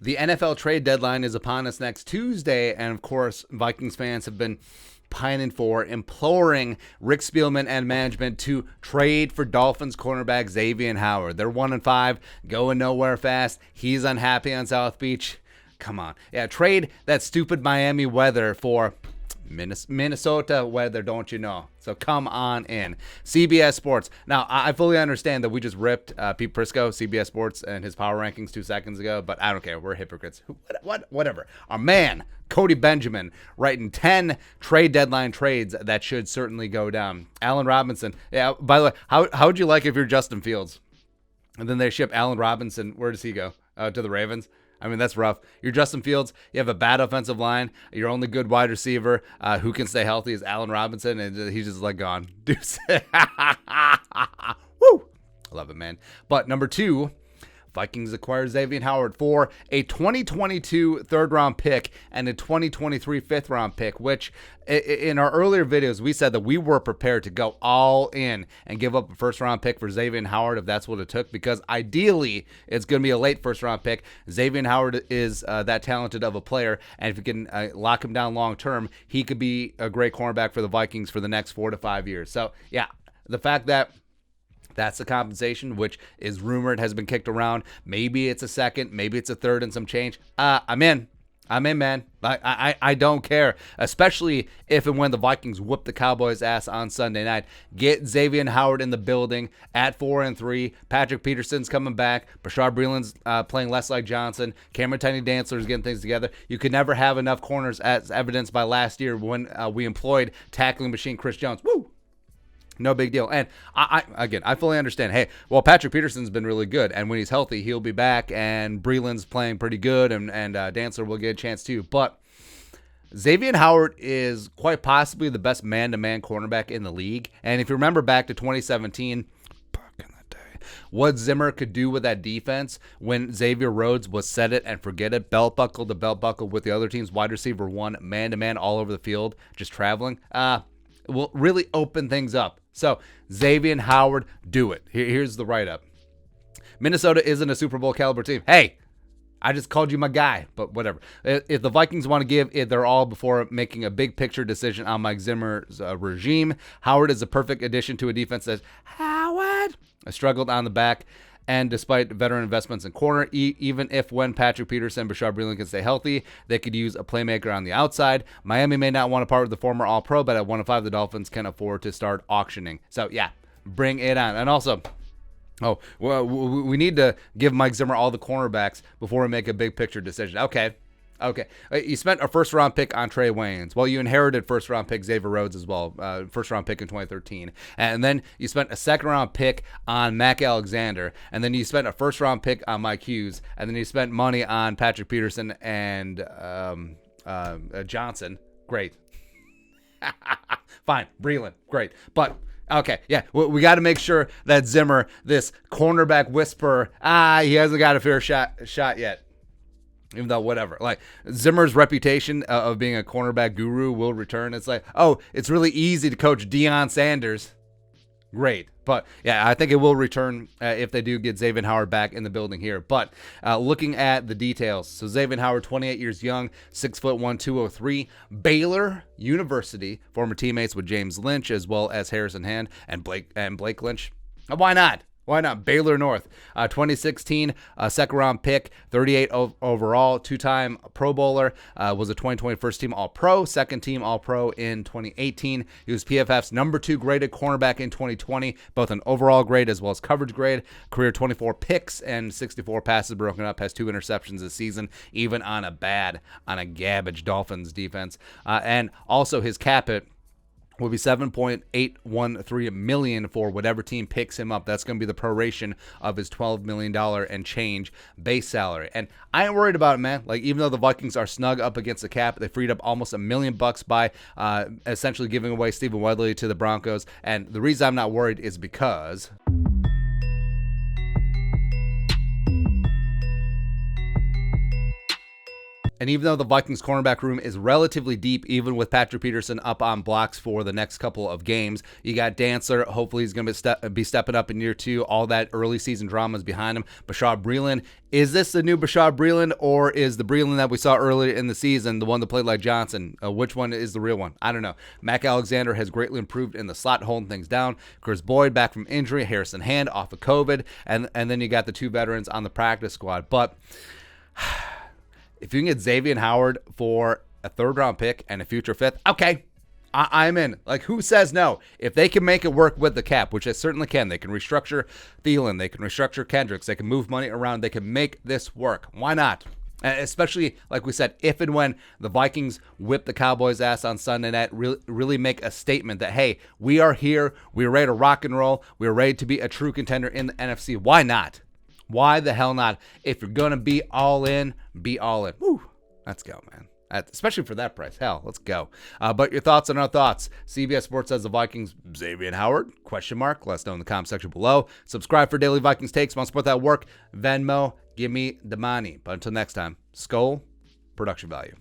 The NFL trade deadline is upon us next Tuesday, and of course, Vikings fans have been pining for, imploring Rick Spielman and management to trade for Dolphins cornerback Xavien Howard. They're 1-5, going nowhere fast. He's unhappy on South Beach. Come on. Yeah, trade that stupid Miami weather for Minnesota weather, don't you know? So come on in. CBS Sports. Now, I fully understand that we just ripped Pete Prisco, CBS Sports, and his power rankings 2 seconds ago, but I don't care. We're hypocrites. Whatever. Our man, Cody Benjamin, writing 10 trade deadline trades that should certainly go down. Allen Robinson. Yeah, by the way, how would you like if you're Justin Fields? And then they ship Allen Robinson. Where does he go? To the Ravens? I mean, that's rough. You're Justin Fields. You have a bad offensive line. Your only good wide receiver who can stay healthy is Allen Robinson, and he's just like gone. Deuce. Woo! I love it, man. But number 2, Vikings acquire Xavien Howard for a 2022 third-round pick and a 2023 fifth-round pick, which in our earlier videos, we said that we were prepared to go all in and give up a first-round pick for Xavien Howard if that's what it took, because ideally it's going to be a late first-round pick. Xavien Howard is that talented of a player, and if you can lock him down long-term, he could be a great cornerback for the Vikings for the next 4 to 5 years. So, yeah, the fact that that's the compensation, which is rumored, has been kicked around. Maybe it's a second, maybe it's a third and some change. I'm in, man. I don't care, especially if and when the Vikings whoop the Cowboys' ass on Sunday night. Get Xavien Howard in the building at 4-3. Patrick Peterson's coming back. Bashard Breeland's playing less like Johnson. Cameron Tiny Dantzler's getting things together. You could never have enough corners, as evidenced by last year when we employed tackling machine Chris Jones. Woo! No big deal. And I fully understand. Hey, well, Patrick Peterson's been really good, and when he's healthy, he'll be back, and Breeland's playing pretty good, and Dantzler will get a chance too. But Xavien Howard is quite possibly the best man-to-man cornerback in the league. And if you remember back to 2017, what Zimmer could do with that defense when Xavier Rhodes was set it and forget it, belt buckle to belt buckle with the other team's wide receiver one, man-to-man all over the field, just traveling, will really open things up. So, Xavien Howard, do it. Here's the write-up. Minnesota isn't a Super Bowl caliber team. Hey, I just called you my guy, but whatever. If the Vikings want to give it their all before making a big picture decision on Mike Zimmer's regime, Howard is a perfect addition to a defense that Howard struggled on the back. And despite veteran investments in corner, even if when Patrick Peterson and Bashard Breeland can stay healthy, they could use a playmaker on the outside. Miami may not want to part with the former All-Pro, but at 1-5, the Dolphins can afford to start auctioning. So, yeah, bring it on. And also, we need to give Mike Zimmer all the cornerbacks before we make a big picture decision. Okay. You spent a first-round pick on Trey Waynes. Well, you inherited first-round pick Xavier Rhodes as well, first-round pick in 2013. And then you spent a second-round pick on Mac Alexander. And then you spent a first-round pick on Mike Hughes. And then you spent money on Patrick Peterson and Johnson. Great. Fine. Breeland. Great. But okay, yeah, we got to make sure that Zimmer, this cornerback whisperer, he hasn't got a fair shot yet. Even though, whatever, like Zimmer's reputation of being a cornerback guru will return. It's like, oh, it's really easy to coach Deion Sanders. Great. But yeah, I think it will return if they do get Xavien Howard back in the building here. But looking at the details, so Xavien Howard, 28 years young, 6'1", 203, Baylor University, former teammates with James Lynch as well as Harrison Hand and Blake Lynch. Why not? Why not? Baylor North, 2016 second-round pick, 38 overall, two-time Pro Bowler, was a 2020 first-team All-Pro, second-team All-Pro in 2018. He was PFF's number 2 graded cornerback in 2020, both an overall grade as well as coverage grade. Career 24 picks and 64 passes broken up, has 2 interceptions this season, even on a garbage Dolphins defense. And also his cap hit will be $7.813 million for whatever team picks him up. That's going to be the proration of his $12 million and change base salary. And I ain't worried about it, man. Like, even though the Vikings are snug up against the cap, they freed up almost $1 million by essentially giving away Stephen Wedley to the Broncos. And the reason I'm not worried is because And even though the Vikings cornerback room is relatively deep, even with Patrick Peterson up on blocks for the next couple of games, you got Dantzler. Hopefully he's going to be stepping up in year 2. All that early season drama is behind him. Bashaud Breeland. Is this the new Bashaud Breeland, or is the Breeland that we saw earlier in the season the one that played like Johnson? Which one is the real one? I don't know. Mac Alexander has greatly improved in the slot, holding things down. Chris Boyd back from injury. Harrison Hand off of COVID. And then you got the 2 veterans on the practice squad. But if you can get Xavien Howard for a 3rd-round pick and a future 5th, okay, I'm in. Like, who says no? If they can make it work with the cap, which they certainly can, they can restructure Thielen, they can restructure Kendricks, they can move money around, they can make this work. Why not? Especially, like we said, if and when the Vikings whip the Cowboys' ass on Sunday night, really make a statement that, hey, we are here, we're ready to rock and roll, we're ready to be a true contender in the NFC. Why not? Why the hell not? If you're going to be all in, be all in. Woo, let's go, man. Especially for that price. Hell, let's go. But your thoughts on our thoughts. CBS Sports says the Vikings, Xavien Howard, ? Let us know in the comment section below. Subscribe for daily Vikings takes. Want to support that work? Venmo, give me the money. But until next time, Skull, production value.